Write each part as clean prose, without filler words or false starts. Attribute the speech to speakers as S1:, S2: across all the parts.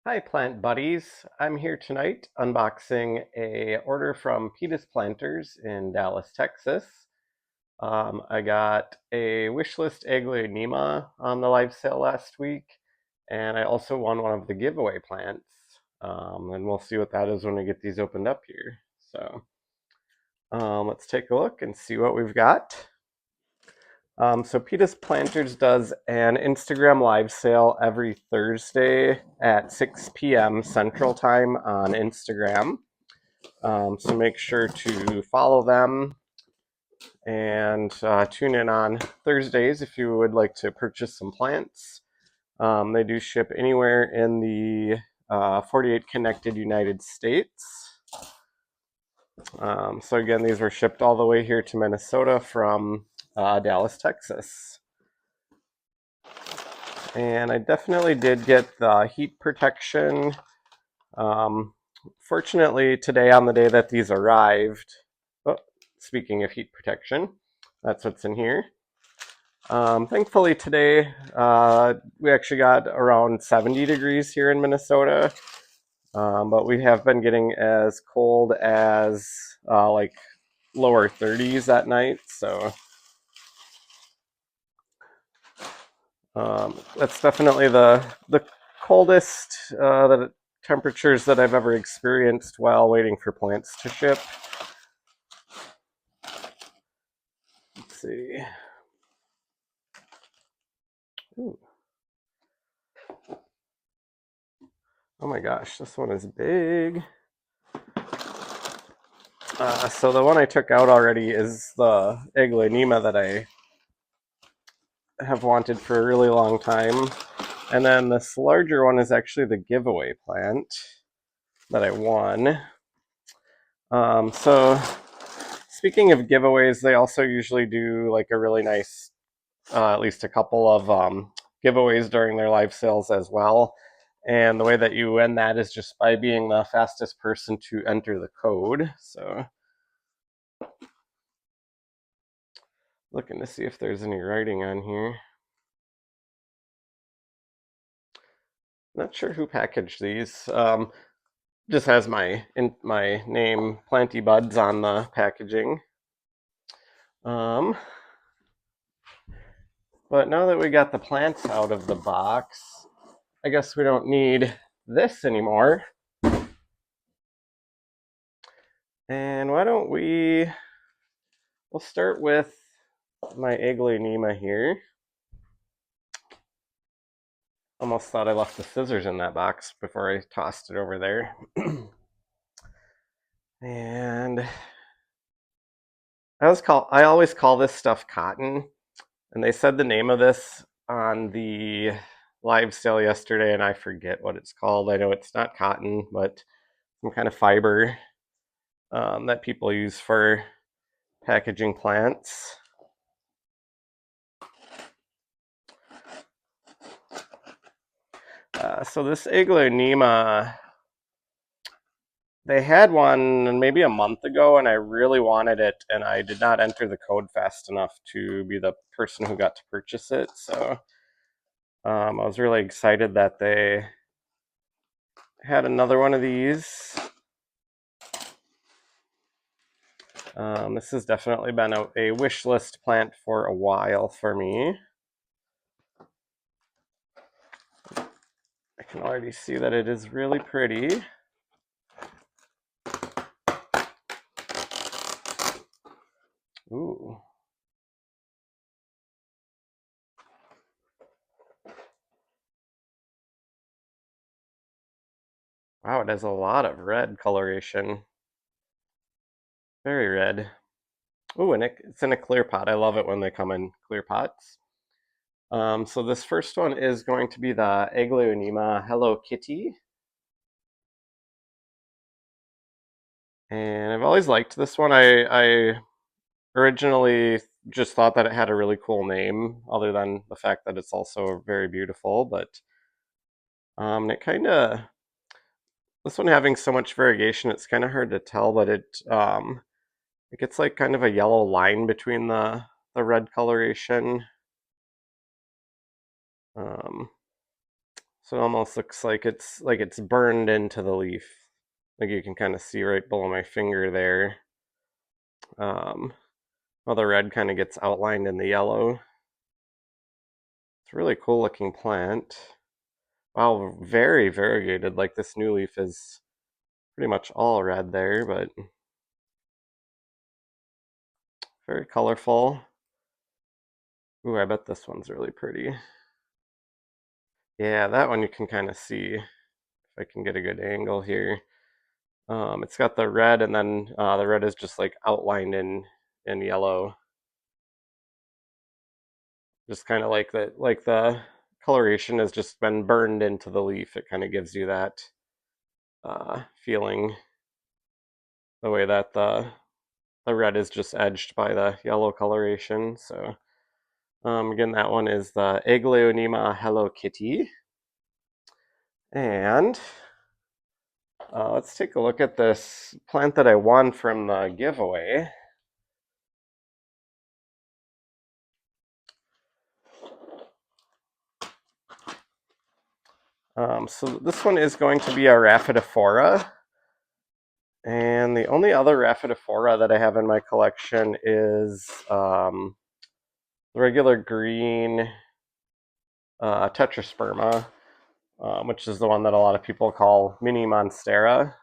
S1: Hi plant buddies, I'm here tonight unboxing a order from Pita's Planters in Dallas, Texas. I got a wishlist Aglaonema on the live sale last week, and I also won one of the giveaway plants. And we'll see what that is when we get these opened up here. So let's take a look and see what we've got. So Pita's Planters does an Instagram live sale every Thursday at 6 p.m. Central Time on Instagram. So make sure to follow them and tune in on Thursdays if you would like to purchase some plants. They do ship anywhere in the 48 connected United States. So again, these were shipped all the way here to Minnesota from Dallas, Texas. And I definitely did get the heat protection. Fortunately, today on the day that these arrived, oh, speaking of heat protection, that's what's in here. Thankfully today, we actually got around 70 degrees here in Minnesota, but we have been getting as cold as like lower 30s at night, so that's definitely the coldest temperatures that I've ever experienced while waiting for plants to ship. Let's see. Ooh. Oh my gosh, this one is big. So the one I took out already is the Aglaonema that I have wanted for a really long time. And then this larger one is actually the giveaway plant that I won. So speaking of giveaways, they also usually do like a really nice, at least a couple of giveaways during their live sales as well. And the way that you win that is just by being the fastest person to enter the code. So looking to see if there's any writing on here. Not sure who packaged these. Just has my name, Planty Buds, on the packaging. Um, but now that we got the plants out of the box, I guess we don't need this anymore. And why don't we'll start with my Aglaonema here. Almost thought I left the scissors in that box before I tossed it over there. And I always call this stuff cotton. And they said the name of this on the live sale yesterday, and I forget what it's called. I know it's not cotton, but some kind of fiber that people use for packaging plants. So this Aglaonema, they had one maybe a month ago, and I really wanted it, and I did not enter the code fast enough to be the person who got to purchase it. So I was really excited that they had another one of these. This has definitely been a wish list plant for a while for me. I can already see that it is really pretty. Ooh. Wow, it has a lot of red coloration. Very red. Ooh, and it's in a clear pot. I love it when they come in clear pots. So this first one is going to be the Aglaonema Hello Kitty. And I've always liked this one. I originally just thought that it had a really cool name, other than the fact that it's also very beautiful. But it kind of, this one having so much variegation, it's kind of hard to tell, but it gets like kind of a yellow line between the red coloration. Um, So it almost looks like it's burned into the leaf. Like you can kind of see right below my finger there. Well, the red kind of gets outlined in the yellow. It's a really cool looking plant. Wow, very variegated. Like this new leaf is pretty much all red there, but very colorful. Ooh, I bet this one's really pretty. Yeah, that one you can kind of see if I can get a good angle here. It's got the red, and then the red is just like outlined in yellow, just kind of like the coloration has just been burned into the leaf. It kind of gives you that feeling, the way that the red is just edged by the yellow coloration. So again, that one is the Aglaonema Hello Kitty, and let's take a look at this plant that I won from the giveaway. So this one is going to be a Rhaphidophora, and the only other Rhaphidophora that I have in my collection is the regular green Tetrasperma, which is the one that a lot of people call Mini Monstera.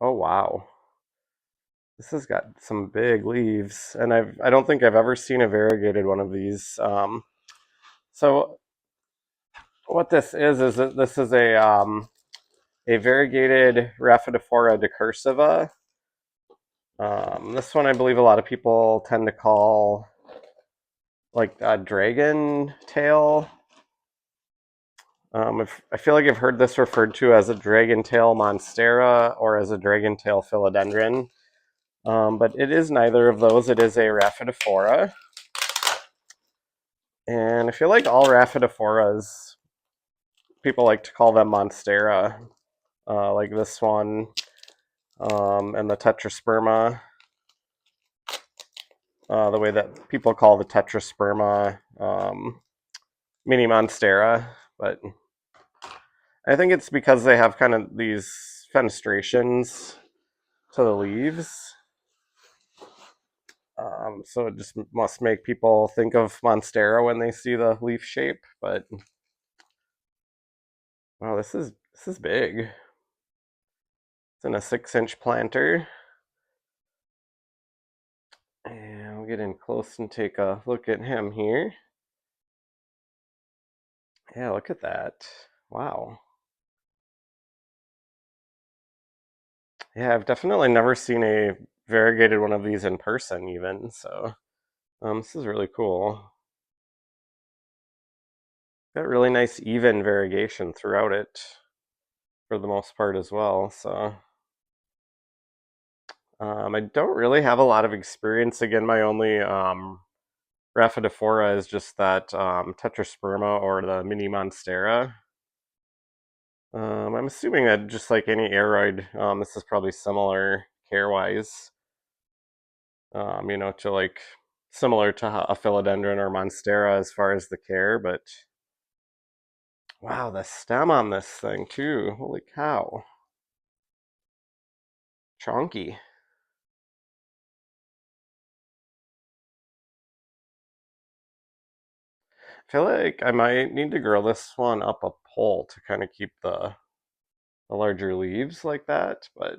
S1: Oh wow, this has got some big leaves, and I don't think I've ever seen a variegated one of these. So what this is that this is a variegated Rhaphidophora decursiva. This one I believe a lot of people tend to call like a dragon tail. I feel like I've heard this referred to as a dragon tail monstera or as a dragon tail philodendron, but it is neither of those. It is a Rhaphidophora, and I feel like all Rhaphidophoras, people like to call them monstera, like this one, and the Tetrasperma. The way that people call the Tetrasperma Mini Monstera, but I think it's because they have kind of these fenestrations to the leaves. So it just must make people think of Monstera when they see the leaf shape. But wow, this is big. It's in a 6-inch planter, and we'll get in close and take a look at him here. Yeah, look at that! Wow. Yeah, I've definitely never seen a variegated one of these in person, even. So this is really cool. Got really nice even variegation throughout it for the most part as well. So I don't really have a lot of experience. Again, my only Rhaphidophora is just that Tetrasperma or the Mini Monstera. I'm assuming that just like any aroid, this is probably similar care-wise, to like similar to a philodendron or Monstera as far as the care, but wow, the stem on this thing too. Holy cow. Chonky. I feel like I might need to grow this one up a pole to kind of keep the larger leaves like that, but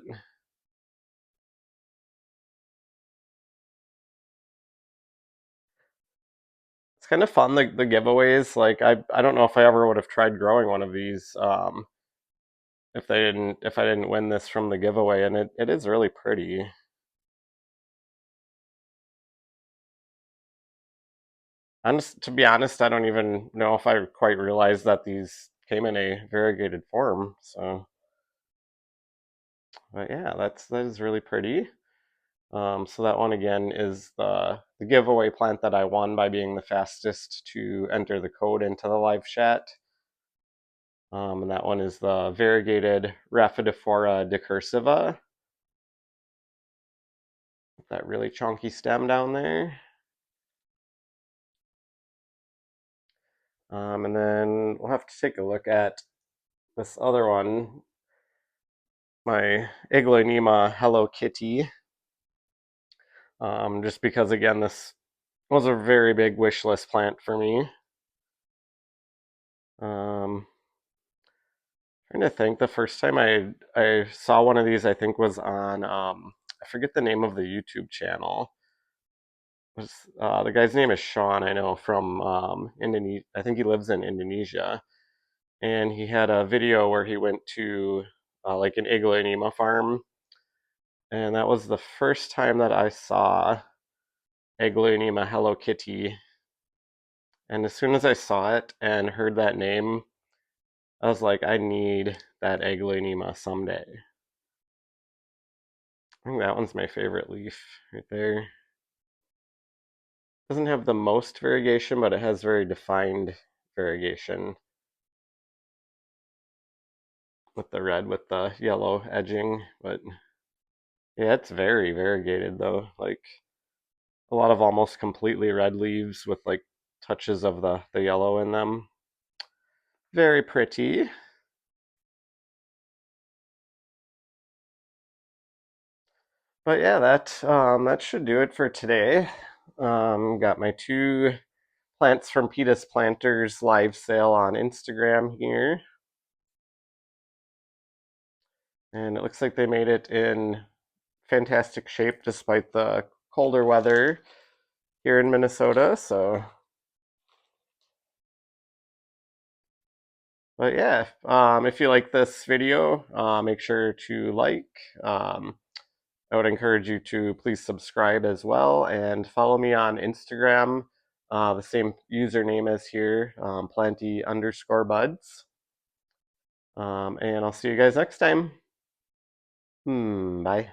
S1: it's kind of fun the giveaways. Like I don't know if I ever would have tried growing one of these if I didn't win this from the giveaway, and it is really pretty. To be honest, I don't even know if I quite realized that these came in a variegated form. So, but yeah, that is really pretty. So that one again is the giveaway plant that I won by being the fastest to enter the code into the live chat. And that one is the variegated Rhaphidophora decursiva. That really chunky stem down there. And then we'll have to take a look at this other one, my Aglaonema Hello Kitty. Just because, again, this was a very big wish list plant for me. Um, Trying to think, the first time I saw one of these, I think was on I forget the name of the YouTube channel. It was the guy's name is Sean, I know, from Indonesia. I think he lives in Indonesia, and he had a video where he went to like an Aglaonema farm, and that was the first time that I saw Aglaonema Hello Kitty. And as soon as I saw it and heard that name, I was like, I need that Aglaonema someday. I think that one's my favorite leaf right there. Doesn't have the most variegation, but it has very defined variegation with the red with the yellow edging. But yeah, it's very variegated though. Like a lot of almost completely red leaves with like touches of the yellow in them. Very pretty. But yeah, that should do it for today. Got my two plants from Pita's Planters live sale on Instagram here. And it looks like they made it in fantastic shape despite the colder weather here in Minnesota. So, but yeah, if you like this video, make sure to like. Um, I would encourage you to please subscribe as well and follow me on Instagram. The same username as here, planty_buds. And I'll see you guys next time. Bye.